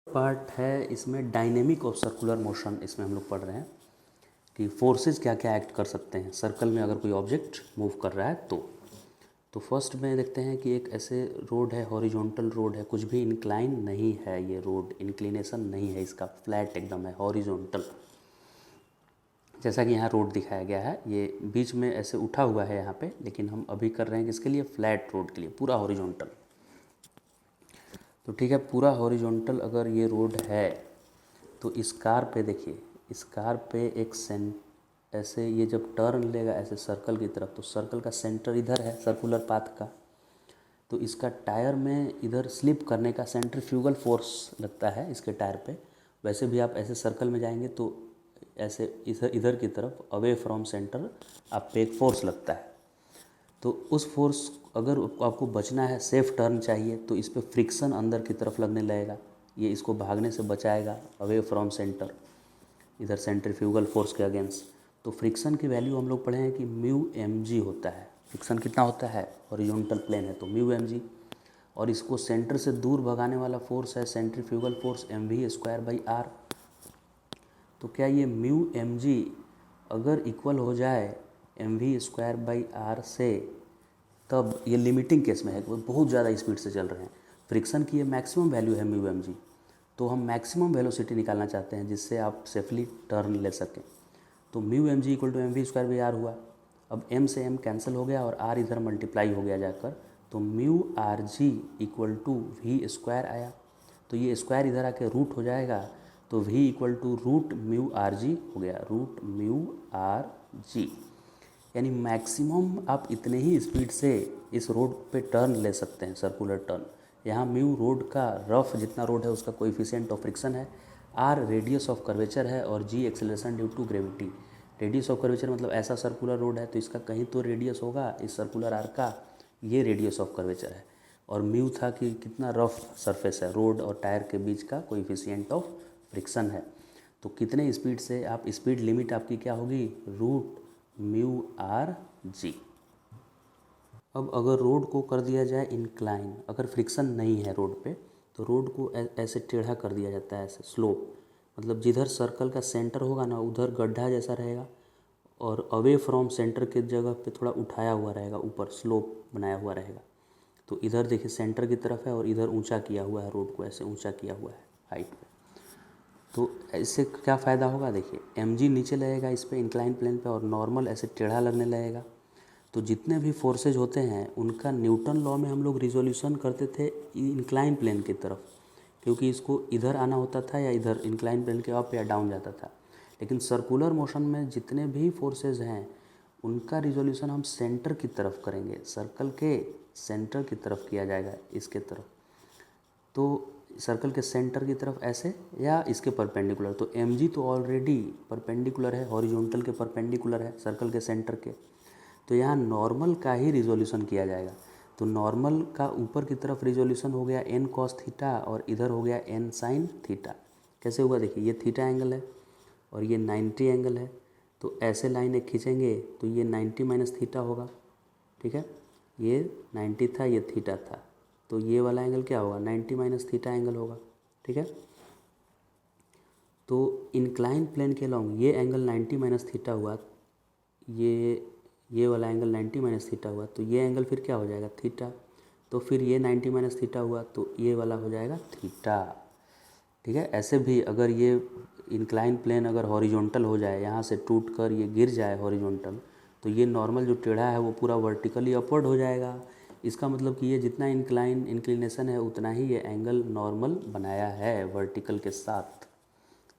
Part है इसमें dynamic of circular motion. इसमें हम लोग पढ़ रहे हैं कि फोर्सेस क्या क्या एक्ट कर सकते हैं सर्कल में अगर कोई ऑब्जेक्ट मूव कर रहा है तो फर्स्ट में देखते हैं कि एक ऐसे रोड है, हॉरिजॉन्टल रोड है, कुछ भी इंक्लाइन नहीं है, ये रोड इंक्लिनेशन नहीं है, इसका फ्लैट एकदम है, हॉरिजॉन्टल। जैसा कि यहाँ रोड दिखाया गया है, ये बीच में ऐसे उठा हुआ है यहाँ पे, लेकिन हम अभी कर रहे हैं किसके लिए, फ्लैट रोड के लिए, पूरा हॉरिजॉन्टल। तो ठीक है, पूरा हॉरिजॉन्टल अगर ये रोड है तो इस कार पे देखिए, इस कार पे एक ऐसे ये जब टर्न लेगा ऐसे सर्कल की तरफ, तो सर्कल का सेंटर इधर है सर्कुलर पाथ का, तो इसका टायर में इधर स्लिप करने का सेंट्रीफ्यूगल फोर्स लगता है इसके टायर पे। वैसे भी आप ऐसे सर्कल में जाएंगे तो ऐसे इधर इधर की तरफ अवे फ्रॉम सेंटर आप पे एक फोर्स लगता है। तो उस फोर्स अगर आपको बचना है, सेफ टर्न चाहिए, तो इस पर फ्रिक्शन अंदर की तरफ लगने लगेगा, ये इसको भागने से बचाएगा अवे फ्रॉम सेंटर, इधर सेंट्रीफ्यूगल फोर्स के अगेंस्ट। तो फ्रिक्शन की वैल्यू हम लोग पढ़े हैं कि म्यू एम जी होता है। फ्रिक्शन कितना होता है, हॉरिजॉन्टल प्लेन है तो म्यू एम जी, और इसको सेंटर से दूर भगाने वाला फोर्स है centrifugal force M V square by R. तो क्या ये म्यू एम जी अगर इक्वल हो जाए M V square by R से, तब ये लिमिटिंग केस में है कि वो बहुत ज़्यादा स्पीड से चल रहे हैं, फ्रिक्शन की ये मैक्सिमम वैल्यू है म्यू एम जी, तो हम मैक्सिमम वेलोसिटी निकालना चाहते हैं जिससे आप सेफली टर्न ले सकें। तो mu M G equal to M V square by R हुआ। अब एम से एम कैंसिल हो गया और आर इधर मल्टीप्लाई हो गया जाकर, तो mu R G equal to V square आया। तो ये स्क्वायर इधर आके रूट हो जाएगा, तो V equal to root mu R G हो गया, रूट म्यू आर जी। यानी मैक्सिमम आप इतने ही स्पीड से इस रोड पे टर्न ले सकते हैं, सर्कुलर टर्न। यहाँ म्यू रोड का रफ जितना रोड है उसका कोएफिशिएंट ऑफ फ्रिक्शन है, आर रेडियस ऑफ कर्वेचर है, और G acceleration due to gravity. Radius of curvature मतलब ऐसा सर्कुलर रोड है तो इसका कहीं तो रेडियस होगा, इस सर्कुलर आर का, ये रेडियस ऑफ कर्वेचर है। और म्यू था कि कितना रफ सरफेस है रोड और टायर के बीच का कोएफिशिएंट ऑफ फ्रिक्शन है। तो कितने स्पीड से आप, स्पीड लिमिट आपकी क्या होगी, रूट म्यू आर जी। अब अगर रोड को कर दिया जाए इंक्लाइन, अगर फ्रिक्शन नहीं है रोड पे, तो रोड को ऐसे टेढ़ा कर दिया जाता है, ऐसे स्लोप, मतलब जिधर सर्कल का सेंटर होगा ना उधर गड्ढा जैसा रहेगा, और अवे फ्रॉम सेंटर के जगह पे थोड़ा उठाया हुआ रहेगा, ऊपर स्लोप बनाया हुआ रहेगा। तो इधर देखिए सेंटर की तरफ है और इधर ऊंचा किया हुआ है, रोड को ऐसे ऊंचा किया हुआ है हाइट पे। तो इससे क्या फ़ायदा होगा, देखिए एम जी नीचे लगेगा इस पर इंक्लाइन प्लेन पे, और नॉर्मल ऐसे टेढ़ा लगने लगेगा। तो जितने भी फोर्सेज होते हैं उनका न्यूटन लॉ में हम लोग रिजोल्यूशन करते थे इंक्लाइन प्लेन की तरफ, क्योंकि इसको इधर आना होता था या इधर इंक्लाइन प्लेन के अप या डाउन जाता था। लेकिन सर्कुलर मोशन में जितने भी फोर्सेज हैं उनका रिजोल्यूशन हम सेंटर की तरफ करेंगे, सर्कल के सेंटर की तरफ किया जाएगा, इसके तरफ। तो सर्कल के सेंटर की तरफ ऐसे या इसके परपेंडिकुलर, तो एम जी तो ऑलरेडी परपेंडिकुलर है, हॉरिजॉन्टल के परपेंडिकुलर है सर्कल के सेंटर के। तो यहाँ नॉर्मल का ही रिजोल्यूशन किया जाएगा। तो नॉर्मल का ऊपर की तरफ रिजोल्यूशन हो गया एन कॉस थीटा, और इधर हो गया एन साइन थीटा। कैसे हुआ, देखिए ये थीटा एंगल है और ये 90 एंगल है, तो ऐसे लाइन एक खींचेंगे तो ये 90 माइनस थीटा होगा, ठीक है, ये 90 था, ये थीटा था, तो ये वाला एंगल क्या होगा, 90 माइनस थीटा एंगल होगा, ठीक है। तो इंक्लाइन प्लेन के अलॉन्ग ये एंगल 90 माइनस थीटा हुआ, ये वाला एंगल 90 माइनस थीटा हुआ, तो ये एंगल फिर क्या हो जाएगा, थीटा। तो फिर ये 90 माइनस थीटा हुआ तो ये वाला हो जाएगा थीटा, ठीक है। ऐसे भी अगर ये इंक्लाइन प्लेन अगर हॉरिजॉन्टल हो जाए, यहाँ से टूट कर ये गिर जाए हॉरिजॉन्टल, तो ये नॉर्मल जो टेढ़ा है वो पूरा वर्टिकली अपवर्ड हो जाएगा। इसका मतलब कि ये जितना इंक्लिनेशन है उतना ही ये एंगल नॉर्मल बनाया है वर्टिकल के साथ।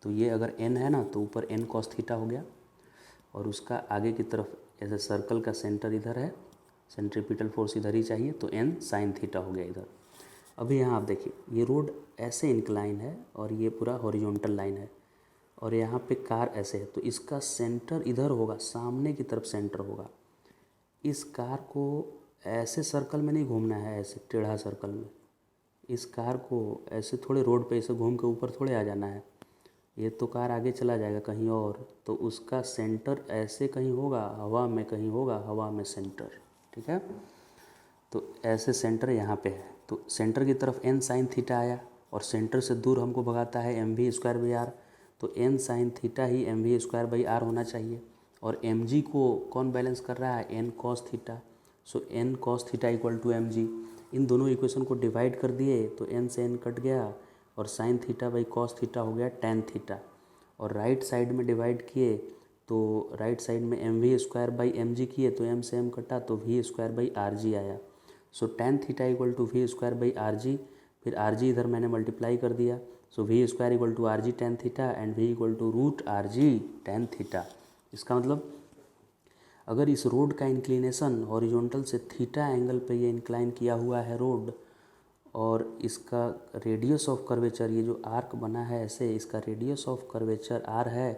तो ये अगर एन है ना तो ऊपर एन कॉस थीटा हो गया, और उसका आगे की तरफ ऐसे सर्कल का सेंटर इधर है, सेंट्रीपिटल फोर्स इधर ही चाहिए, तो एन साइन थीटा हो गया इधर। अभी यहाँ आप देखिए ये रोड ऐसे इंक्लाइन है और ये पूरा हॉरिजॉन्टल लाइन है, और यहाँ पे कार ऐसे है, तो इसका सेंटर इधर होगा, सामने की तरफ सेंटर होगा। इस कार को ऐसे सर्कल में नहीं घूमना है, ऐसे टेढ़ा सर्कल में, इस कार को ऐसे थोड़े रोड पे ऐसे घूम के ऊपर थोड़े आ जाना है, ये तो कार आगे चला जाएगा कहीं और, तो उसका सेंटर ऐसे कहीं होगा, हवा में कहीं होगा, हवा में सेंटर, ठीक है। तो ऐसे सेंटर यहाँ पे है, तो सेंटर की तरफ एन साइन थीटा आया, और सेंटर से दूर हमको भगाता है mv²/r, तो n sin थीटा ही mv²/r होना चाहिए। और mg को कौन बैलेंस कर रहा है, n cos theta, so n cos theta equal to mg। इन दोनों इक्वेशन को डिवाइड कर दिए तो n से n कट गया और sin theta by cos theta हो गया tan थीटा। और राइट साइड में डिवाइड किए तो राइट साइड में mv²/mg किए तो m से m कटा तो v²/rg आया। So tan theta equal to v²/rg, फिर rg इधर मैंने मल्टीप्लाई कर दिया, so v² equal to rg tan theta and v equal to √rg tan theta. इसका मतलब अगर इस रोड का इंक्लिनेशन हॉरिजॉन्टल से थीटा एंगल पे ये इंक्लाइन किया हुआ है रोड, और इसका रेडियस ऑफ कर्वेचर, ये जो आर्क बना है ऐसे, इसका रेडियस ऑफ कर्वेचर r है,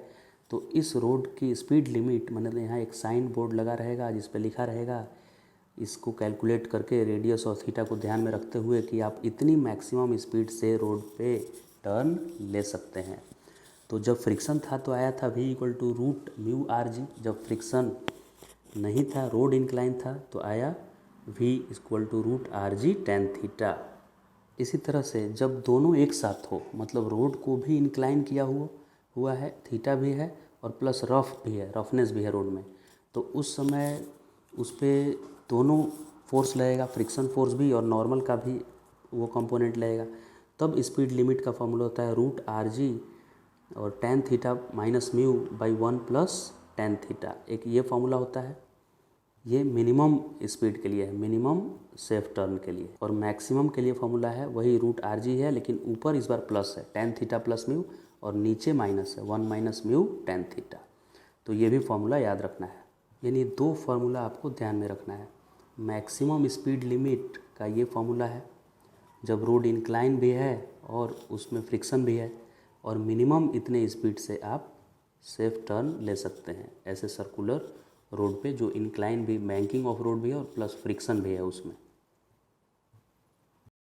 तो इस रोड की स्पीड लिमिट, मतलब यहाँ एक साइन बोर्ड लगा रहेगा जिस पे लिखा रहेगा, इसको कैलकुलेट करके रेडियस और थीटा को ध्यान में रखते हुए कि आप इतनी मैक्सिमम स्पीड से रोड पे टर्न ले सकते हैं। तो जब फ्रिक्शन था तो आया था v इक्वल टू √μrg, जब फ्रिक्शन नहीं था, रोड इंक्लाइन था, तो आया v equal to √rg tan theta. इसी तरह से जब दोनों एक साथ हो, मतलब रोड को भी इंक्लाइन किया हुआ है, थीटा भी है और प्लस रफ भी है, रफनेस भी है रोड में, तो उस समय उस पर दोनों फोर्स लगेगा, फ्रिक्शन फोर्स भी और नॉर्मल का भी वो कंपोनेंट लगेगा। तब स्पीड लिमिट का फॉर्मूला होता है √rg और tan theta minus mu by 1 plus tan theta. एक ये फार्मूला होता है, ये मिनिमम स्पीड के लिए है, मिनिमम सेफ टर्न के लिए। और मैक्सिमम के लिए फार्मूला है वही √rg है, लेकिन ऊपर इस बार प्लस है, tan थीटा प्लस म्यू, और नीचे माइनस है 1 माइनस म्यू tan थीटा। तो ये भी फार्मूला याद रखना है, यानी दो फार्मूला आपको ध्यान में रखना है। मैक्सिमम स्पीड लिमिट का ये फार्मूला है जब रोड इंक्लाइन भी है और उसमें फ्रिक्शन भी है, और मिनिमम इतने स्पीड से आप सेफ टर्न ले सकते हैं ऐसे सर्कुलर रोड पे जो इंक्लाइन भी, बैंकिंग ऑफ रोड भी है और प्लस फ्रिक्शन भी है उसमें।